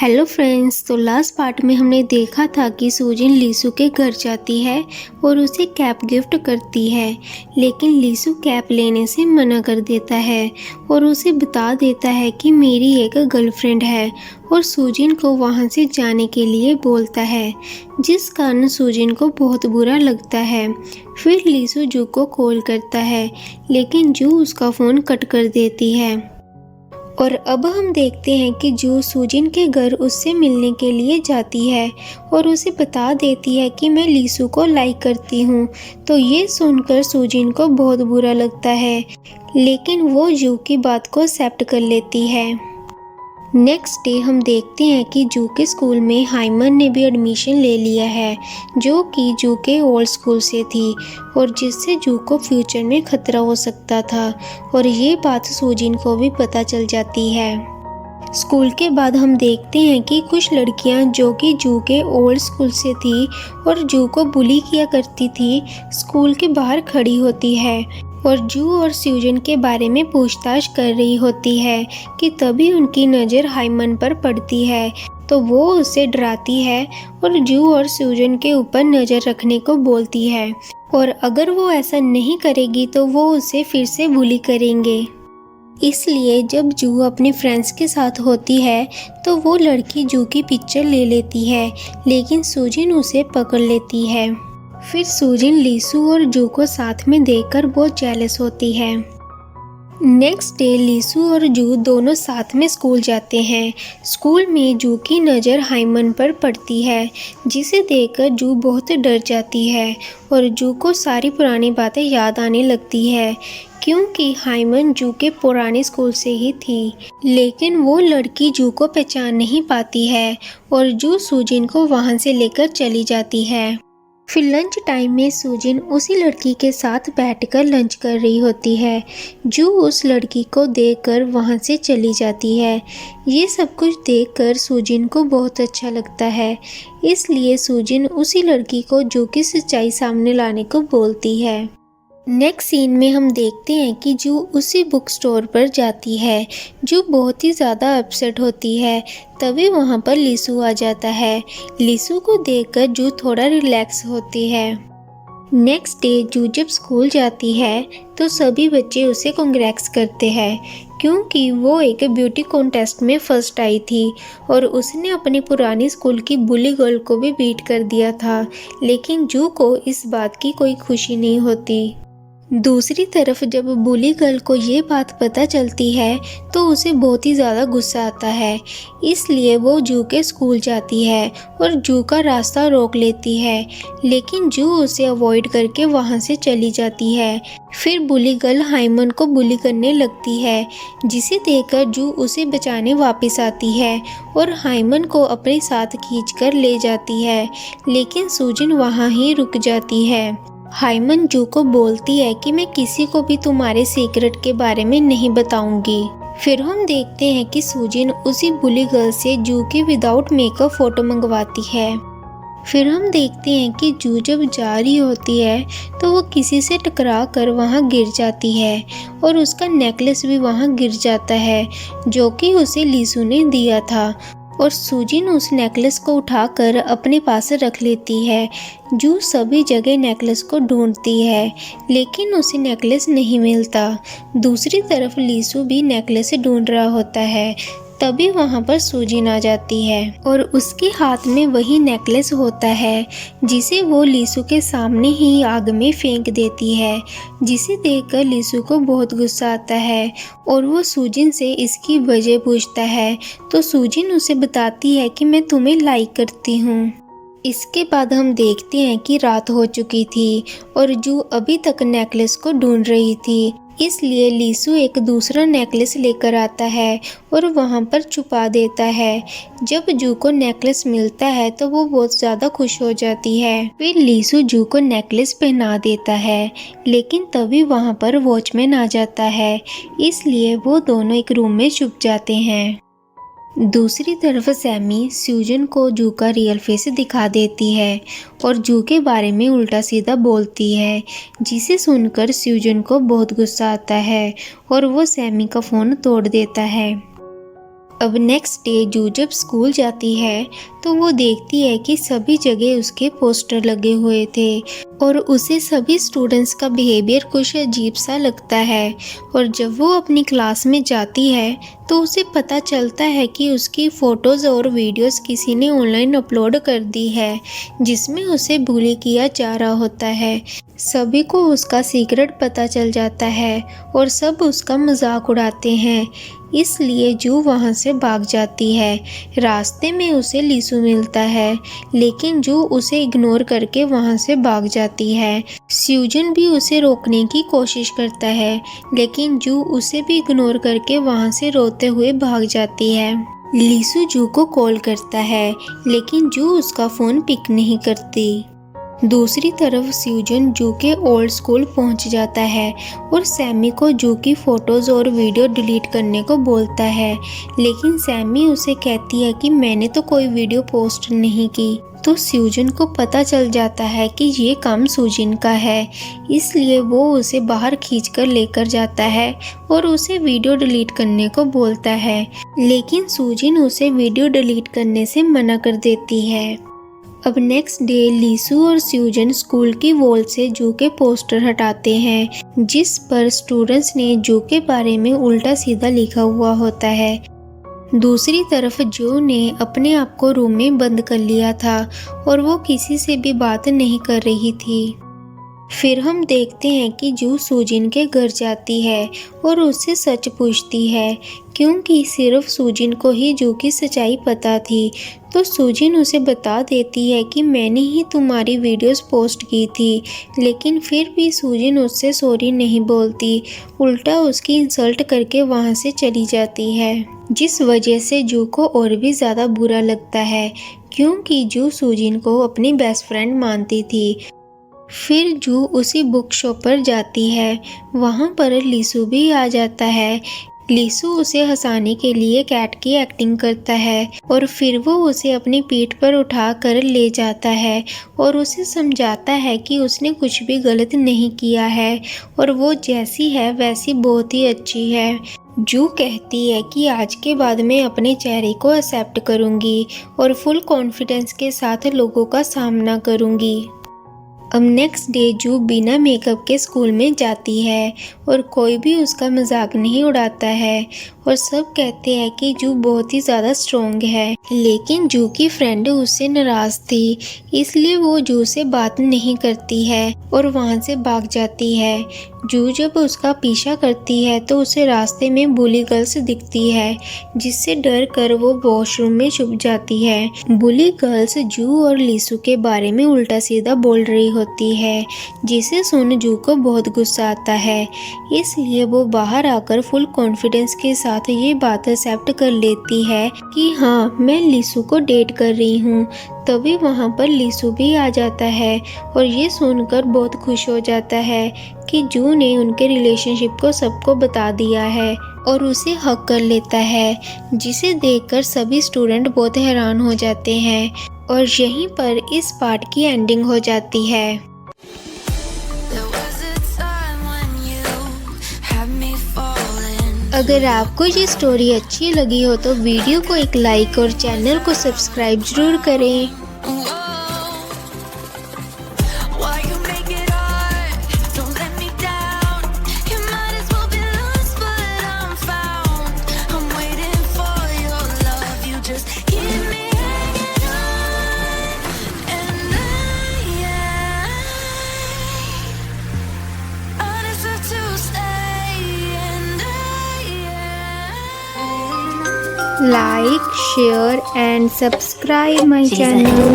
Hello friends, तो last part में हमने देखा था कि सूजिन लीसू के घर जाती है और उसे कैप गिफ्ट करती है, लेकिन लीसू कैप लेने से मना कर देता है और उसे बता देता है कि मेरी एक गर्लफ्रेंड है और सूजिन को वहां से जाने के लिए बोलता है, जिस कारण सूजिन को बहुत बुरा लगता है। फिर लीसू जू को कॉल करता है, लेकिन जू उसका फ़ोन कट कर देती है। और अब हम देखते हैं कि जू सूजिन के घर उससे मिलने के लिए जाती है और उसे बता देती है कि मैं लीसू को लाइक करती हूँ। तो ये सुनकर सूजिन को बहुत बुरा लगता है, लेकिन वो जू की बात को एक्सेप्ट कर लेती है। नेक्स्ट डे हम देखते हैं कि जू के स्कूल में हाइमन ने भी एडमिशन ले लिया है, जो कि जू के ओल्ड स्कूल से थी और जिससे जू को फ्यूचर में खतरा हो सकता था, और ये बात सूजिन को भी पता चल जाती है। स्कूल के बाद हम देखते हैं कि कुछ लड़कियां जो कि जू के ओल्ड स्कूल से थी और जू को बुली किया करती थी, स्कूल के बाहर खड़ी होती है और जू और सूजिन के बारे में पूछताछ कर रही होती है कि तभी उनकी नज़र हाइमन पर पड़ती है। तो वो उसे डराती है और जू और सूजिन के ऊपर नज़र रखने को बोलती है, और अगर वो ऐसा नहीं करेगी तो वो उसे फिर से बुली करेंगे। इसलिए जब जू अपने फ्रेंड्स के साथ होती है तो वो लड़की जू की पिक्चर ले लेती है, लेकिन सूजिन उसे पकड़ लेती है। फिर सूजिन लीसू और जू को साथ में देखकर बहुत जेलस होती है। नेक्स्ट डे लीसू और जू दोनों साथ में स्कूल जाते हैं। स्कूल में जू की नज़र हाइमन पर पड़ती है, जिसे देखकर जू बहुत डर जाती है और जू को सारी पुरानी बातें याद आने लगती है, क्योंकि हाइमन जू के पुराने स्कूल से ही थी। लेकिन वो लड़की जू को पहचान नहीं पाती है और जू सूजिन को वहाँ से लेकर चली जाती है। फिर लंच टाइम में सूजिन उसी लड़की के साथ बैठकर लंच कर रही होती है। जू उस लड़की को देखकर वहां से चली जाती है। ये सब कुछ देखकर सूजिन को बहुत अच्छा लगता है, इसलिए सूजिन उसी लड़की को जू की सच्चाई सामने लाने को बोलती है। नेक्स्ट सीन में हम देखते हैं कि जू उसी बुक स्टोर पर जाती है। जू बहुत ही ज़्यादा अपसेट होती है। तभी वहाँ पर लीसू आ जाता है। लीसू को देखकर जू थोड़ा रिलैक्स होती है। नेक्स्ट डे जू जब स्कूल जाती है तो सभी बच्चे उसे कांग्रेट्स करते हैं, क्योंकि वो एक ब्यूटी कॉन्टेस्ट में फर्स्ट आई थी और उसने अपनी पुरानी स्कूल की बुली गर्ल को भी बीट कर दिया था। लेकिन जू को इस बात की कोई खुशी नहीं होती। दूसरी तरफ जब बुली गर्ल को ये बात पता चलती है तो उसे बहुत ही ज़्यादा गुस्सा आता है, इसलिए वो जू के स्कूल जाती है और जू का रास्ता रोक लेती है, लेकिन जू उसे अवॉइड करके वहाँ से चली जाती है। फिर बुली गर्ल हाइमन को बुली करने लगती है, जिसे देखकर जू उसे बचाने वापस आती है और हाइमन को अपने साथ खींचकर ले जाती है, लेकिन सूजिन वहाँ ही रुक जाती है। हाइमन जू को बोलती है कि मैं किसी को भी तुम्हारे सीक्रेट के बारे में नहीं बताऊंगी। फिर हम देखते हैं कि सूजिन उसी बुली गर्ल से जू की विदाउट मेकअप फोटो मंगवाती है। फिर हम देखते हैं कि जू जब जा रही होती है तो वो किसी से टकरा कर वहाँ गिर जाती है और उसका नेकलेस भी वहाँ गिर जाता है, जो कि उसे लीसू ने दिया था, और सूजिन उस नेकलेस को उठाकर अपने पास रख लेती है। जू सभी जगह नेकलेस को ढूंढती है, लेकिन उसे नेकलेस नहीं मिलता। दूसरी तरफ लीसू भी नेकलेस ढूंढ रहा होता है। तभी वहाँ पर सूजिन आ जाती है और उसके हाथ में वही नेकलेस होता है, जिसे वो लीसू के सामने ही आग में फेंक देती है, जिसे देखकर लीसू को बहुत गुस्सा आता है और वो सूजिन से इसकी वजह पूछता है। तो सूजिन उसे बताती है कि मैं तुम्हें लाइक करती हूँ। इसके बाद हम देखते हैं कि रात हो चुकी थी और जू अभी तक नेकलेस को ढूंढ रही थी, इसलिए लीसू एक दूसरा नेकलेस लेकर आता है और वहाँ पर छुपा देता है। जब जू को नेकलेस मिलता है तो वो बहुत ज़्यादा खुश हो जाती है। फिर लीसू जू को नेकलेस पहना देता है, लेकिन तभी वहाँ पर वॉचमैन आ जाता है, इसलिए वो दोनों एक रूम में छुप जाते हैं। दूसरी तरफ सैमी सूजिन को जू का रियल फेस दिखा देती है और जू के बारे में उल्टा सीधा बोलती है, जिसे सुनकर सूजिन को बहुत गुस्सा आता है और वो सैमी का फ़ोन तोड़ देता है। अब नेक्स्ट डे जू जब स्कूल जाती है तो वो देखती है कि सभी जगह उसके पोस्टर लगे हुए थे और उसे सभी स्टूडेंट्स का बिहेवियर कुछ अजीब सा लगता है। और जब वो अपनी क्लास में जाती है तो उसे पता चलता है कि उसकी फ़ोटोज़ और वीडियोस किसी ने ऑनलाइन अपलोड कर दी है जिसमें उसे बुली किया जा रहा होता है। सभी को उसका सीक्रेट पता चल जाता है और सब उसका मजाक उड़ाते हैं, इसलिए जू वहाँ से भाग जाती है। रास्ते में उसे लीसू मिलता है लेकिन जू उसे इग्नोर करके वहाँ से भाग जाती है। स्यूजन भी उसे रोकने की कोशिश करता है लेकिन जू उसे भी इग्नोर करके वहाँ से रोते हुए भाग जाती है। लीसू जू को कॉल करता है लेकिन जू उसका फ़ोन पिक नहीं करती। दूसरी तरफ स्यूजन जू के ओल्ड स्कूल पहुंच जाता है और सैमी को जू की फ़ोटोज़ और वीडियो डिलीट करने को बोलता है, लेकिन सैमी उसे कहती है कि मैंने तो कोई वीडियो पोस्ट नहीं की। तो स्यूजन को पता चल जाता है कि ये काम सूजिन का है, इसलिए वो उसे बाहर खींचकर लेकर जाता है और उसे वीडियो डिलीट करने को बोलता है, लेकिन सूजिन उसे वीडियो डिलीट करने से मना कर देती है। अब नेक्स्ट डे लीसू और स्यूजन स्कूल की वॉल से जू के पोस्टर हटाते हैं जिस पर स्टूडेंट्स ने जू के बारे में उल्टा सीधा लिखा हुआ होता है। दूसरी तरफ जो ने अपने आप को रूम में बंद कर लिया था और वो किसी से भी बात नहीं कर रही थी। फिर हम देखते हैं कि जू सूजिन के घर जाती है और उससे सच पूछती है क्योंकि सिर्फ सूजिन को ही जू की सच्चाई पता थी। तो सूजिन उसे बता देती है कि मैंने ही तुम्हारी वीडियोस पोस्ट की थी, लेकिन फिर भी सूजिन उससे सॉरी नहीं बोलती, उल्टा उसकी इंसल्ट करके वहाँ से चली जाती है, जिस वजह से जू को और भी ज़्यादा बुरा लगता है क्योंकि जू सूजिन को अपनी बेस्ट फ्रेंड मानती थी। फिर जू उसी बुक शॉप पर जाती है, वहाँ पर लीसू भी आ जाता है। लीसू उसे हंसाने के लिए कैट की एक्टिंग करता है और फिर वो उसे अपनी पीठ पर उठा कर ले जाता है और उसे समझाता है कि उसने कुछ भी गलत नहीं किया है और वो जैसी है वैसी बहुत ही अच्छी है। जू कहती है कि आज के बाद मैं अपने चेहरे को एक्सेप्ट करूँगी और फुल कॉन्फिडेंस के साथ लोगों का सामना करूँगी। अब नेक्स्ट डे जू बिना मेकअप के स्कूल में जाती है और कोई भी उसका मजाक नहीं उड़ाता है और सब कहते हैं कि जू बहुत ही ज़्यादा स्ट्रॉन्ग है, लेकिन जू की फ्रेंड उससे नाराज़ थी, इसलिए वो जू से बात नहीं करती है और वहाँ से भाग जाती है। जू जब उसका पीछा करती है तो उसे रास्ते में बुली गर्ल्स दिखती है, जिससे डर कर वो वॉशरूम में छुप जाती है। बुली गर्ल्स जू और लीसू के बारे में उल्टा सीधा बोल रही होती है, जिसे सुन जू को बहुत गुस्सा आता है, इसलिए वो बाहर आकर फुल कॉन्फिडेंस के साथ ये बात एक्सेप्ट कर लेती है कि हाँ मैं लीसू को डेट कर रही हूँ। तभी वहाँ पर लीसू भी आ जाता है और ये सुनकर बहुत खुश हो जाता है कि जू ने उनके रिलेशनशिप को सबको बता दिया है और उसे हक कर लेता है, जिसे देखकर सभी स्टूडेंट बहुत हैरान हो जाते हैं और यहीं पर इस पार्ट की एंडिंग हो जाती है। अगर आपको ये स्टोरी अच्छी लगी हो तो वीडियो को एक लाइक और चैनल को सब्सक्राइब जरूर करें। Like, share and subscribe my channel.